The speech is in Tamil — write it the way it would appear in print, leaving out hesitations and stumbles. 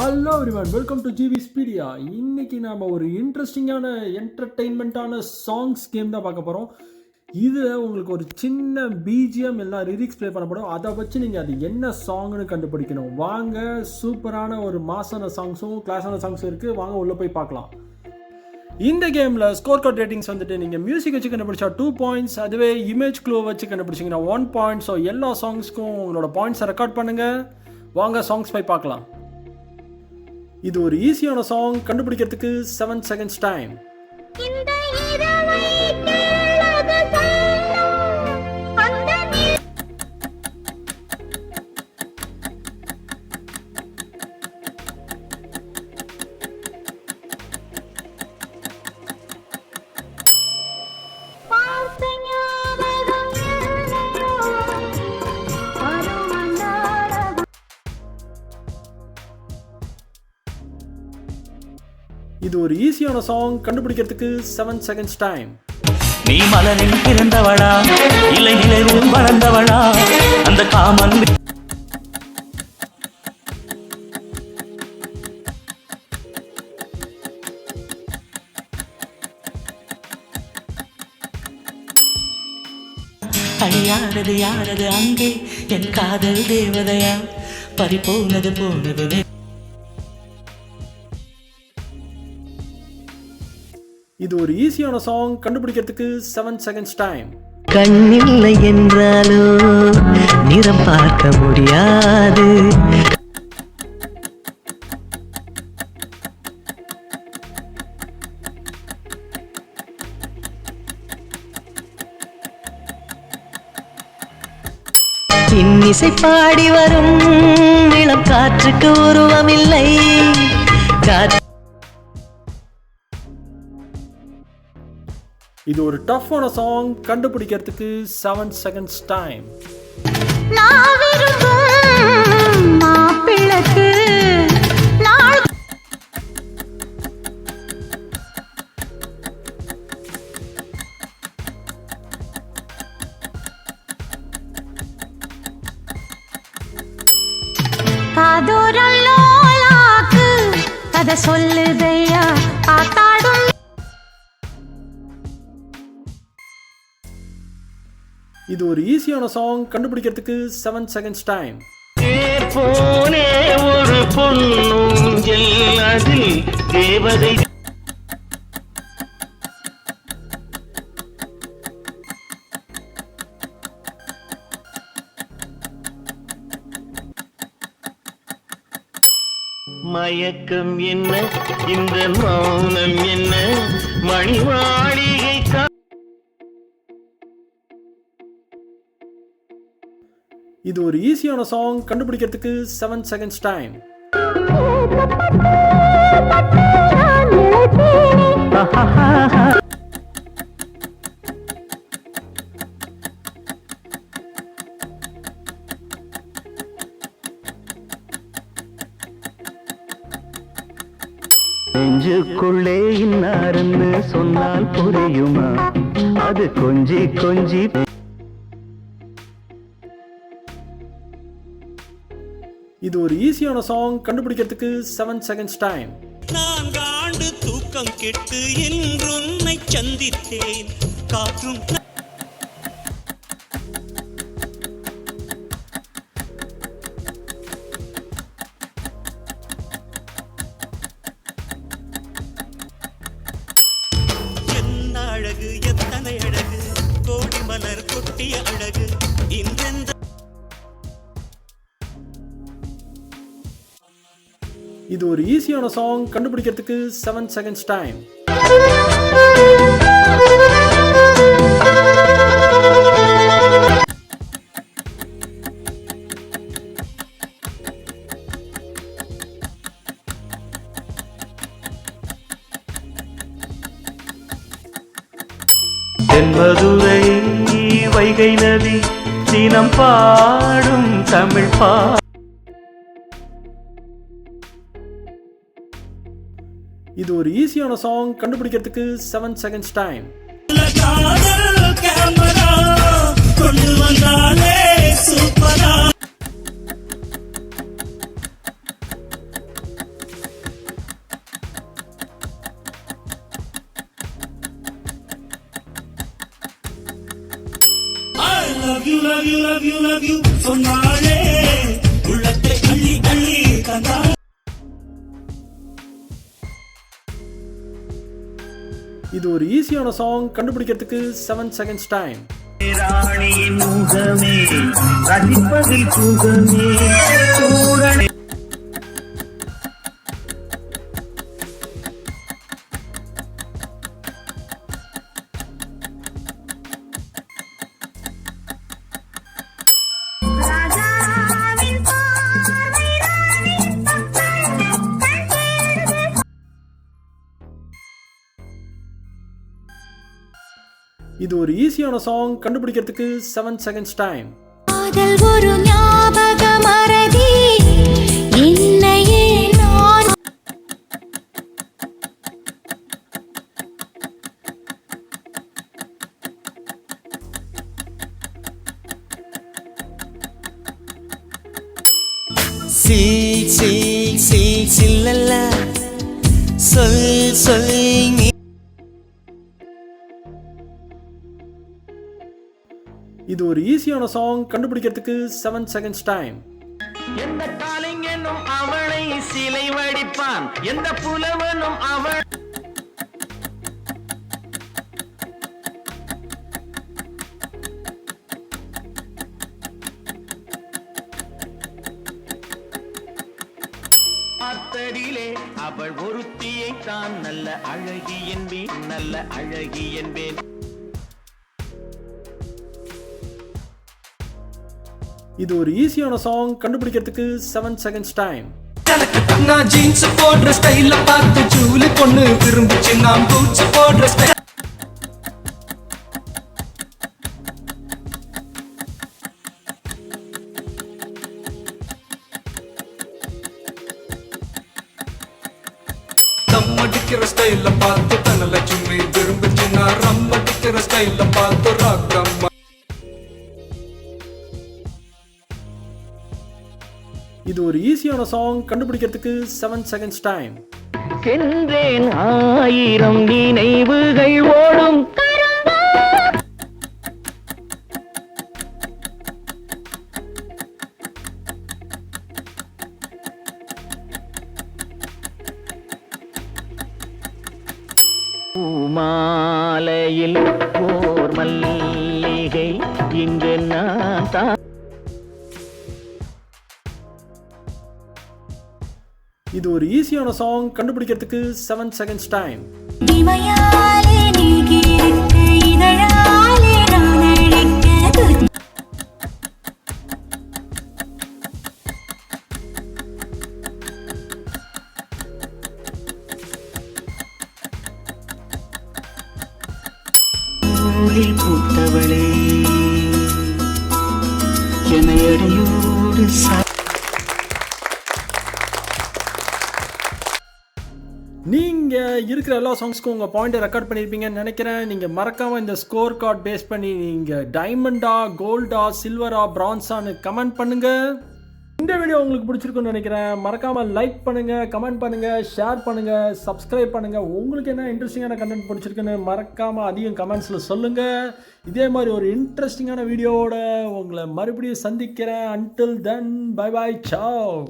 ஹலோ எவ்ரிவன், வெல்கம் டு ஜிவிஸ்பீடியா. இன்னைக்கு நாம ஒரு இன்ட்ரெஸ்டிங்கான என்டர்டெயின்மெண்ட்டான சாங்ஸ் கேம் தான் பார்க்க போகிறோம். இதில் உங்களுக்கு ஒரு சின்ன பிஜிஎம் எல்லாம் லிரிக்ஸ் ப்ளே பண்ணப்படும். அதை வச்சு நீங்கள் அது என்ன சாங்னு கண்டுபிடிக்கணும். வாங்க, சூப்பரான ஒரு மாசான சாங்ஸும் கிளாஸான சாங்ஸும் இருக்குது. வாங்க உள்ளே போய் பார்க்கலாம். இந்த கேமில் ஸ்கோர் கார்ட் ரேட்டிங்ஸ் வந்துட்டு நீங்கள் மியூசிக் வச்சு கண்டுபிடிச்சா 2 பாயிண்ட்ஸ், அதுவே இமேஜ் க்ளூ வச்சு கண்டுபிடிச்சிங்கன்னா 1 பாயிண்ட். ஸோ எல்லா சாங்ஸ்க்கும் உங்களோட பாயிண்ட்ஸை ரெக்கார்ட் பண்ணுங்கள். வாங்க சாங்ஸ் போய் பார்க்கலாம். இது ஒரு ஈஸியான சாங். கண்டுபிடிக்கிறதுக்கு 7 செகண்ட்ஸ் டைம். இது ஒரு ஈஸியான சாங். கண்டுபிடிக்கிறதுக்கு 7 செகண்ட்ஸ் டைம். நீ மலரில் பிறந்தவளா இல்லை நிலவில் வளர்ந்தவளா அந்த காமன். அழியாதது யாரது அங்கே என் காதல் தேவதையா பறிபோனது போனது. இது ஒரு ஈஸியான சாங். கண்டுபிடிக்கிறதுக்கு 7 செகண்ட்ஸ் டைம். கண்ணில்லை என்றாலோ நிறம் பார்க்க முடியாது. இன்னிசை பாடி வரும் இளம் காற்றுக்கு உருவமில்லை. இது ஒரு டஃப்பான சாங். கண்டுபிடிக்கிறதுக்கு 7 செகண்ட்ஸ் டைம். காதோரல்லோலாக்கு கதை சொல்லுதையா ஆத்தாடும். இது ஒரு ஈஸியான சாங். கண்டுபிடிக்கிறதுக்கு 7 செகண்ட்ஸ் டைம். போனே ஒரு பொண்ணும் அதில் தேவதை. மயக்கம் என்ன இந்த மௌனம் என்ன மணிமாளிகை. இது ஒரு ஈஸியான சாங். கண்டுபிடிக்கிறதுக்கு 7 செகண்ட்ஸ் டைம். நெஞ்சுக்குள்ளே இன்னாருன்னு சொன்னால் புரியுமா? அது கொஞ்சி கொஞ்சி. இது ஒரு ஈஸியான சாங். கண்டுபிடிக்கிறதுக்கு 7 செகண்ட்ஸ் டைம். 4 ஆண்டு தூக்கம் கெட்டு என்றுன்னை சந்தித்தேன். காற்றும் என்ன அழகு, எத்தனை அழகு, கோடி மலர் கொட்டிய அழகு இன்றெந்த. இது ஒரு ஈஸியான சாங். கண்டுபிடிக்கிறதுக்கு 7 செகண்ட்ஸ் டைம். தென்மதுரை வைகை நதி தினம் பாடும் தமிழ் இது ஒரு ஈஸியான சாங். கண்டுபிடிக்கிறதுக்கு 7 செகண்ட்ஸ் டைம். கொண்டு வந்தாலே சூப்பரா. love you சொன்னாலே உள்ளத்தை அள்ளி அள்ளி தந்தாள். இது ஒரு ஈஸியான சாங், கண்டுபிடிக்கிறதுக்கு 7 seconds டைம். ராணியின் முகமே ரசிப்பதில் சுகமே சூடனே. இது ஒரு ஈஸியான சாங், கண்டுபிடிக்கிறதுக்கு 7 seconds டைம். காதல் ஒரு ஞாபக மறதி என்னையே நான் சில் சில் சில் சில்லல்ல சொல் சொல் நீ. இது ஒரு ஈஸியான சாங், கண்டுபிடிக்கிறதுக்கு 7 seconds டைம். எந்த காலிங்கனும் அவளை சிலை வடிப்பான், எந்த புலவனும் அவள். பார்த்ததிலே அவள் ஒருத்தியை தான் நல்ல அழகி என்பேன், நல்ல அழகி என்பேன். இது ஒரு ஈஸியான சாங், கண்டுபிடிக்கிறதுக்கு 7 seconds டைம். நான் ஜீன்ஸ் போடுற ஸ்டைல பார்த்து ஜூலி பொண்ணு விரும்பிச்சு, நான் பூட்ஸ் போடுற ஸ்டைல். தம் அடிக்கிற ஸ்டைல பார்த்து தனலட்சுமி விரும்பிச்சு, நான் ரம் அடிக்கிற ஸ்டைல பார்த்து ராக்கம்மா. இது ஒரு ஈஸியான சாங், கண்டுபிடிக்கிறதுக்கு 7 seconds டைம். சென்றேன் ஆயிரம் நினைவுகள் ஓடும். பூமாலையில் ஓர் மல்லிகை இங்கு நான் தான். இது ஒரு ஈஸியான சாங், கண்டுபிடிக்கிறதுக்கு 7 seconds டைம். இமையாலே நீ கிழிக்க இதழாலே நான் அழைக்க நூலில் பூத்தவளே எனையடியோடு நீங்க இருக்கிற எல்லா சாங்ஸ்க்கும் உங்க பாயிண்டை ரெக்கார்ட் பண்ணியிருப்பீங்கன்னு நினைக்கிறேன். நீங்க மறக்காம இந்த ஸ்கோர் கார்டு பேஸ் பண்ணி நீங்க டைமண்டா, கோல்டா, சில்வரா, பிரான்ஸான்னு கமெண்ட் பண்ணுங்க. இந்த வீடியோ உங்களுக்கு பிடிச்சிருக்குன்னு நினைக்கிறேன். மறக்காம லைக் பண்ணுங்க, கமெண்ட் பண்ணுங்க, ஷேர் பண்ணுங்க, சப்ஸ்கிரைப் பண்ணுங்க. உங்களுக்கு என்ன இன்ட்ரெஸ்டிங்கான கண்டென்ட் பிடிச்சிருக்குன்னு மறக்காம அதிகம் கமெண்ட்ஸ்ல சொல்லுங்க. இதே மாதிரி ஒரு இன்ட்ரெஸ்டிங்கான வீடியோவோட உங்களை மறுபடியும் சந்திக்கிறேன். Until then bye bye, Zhao.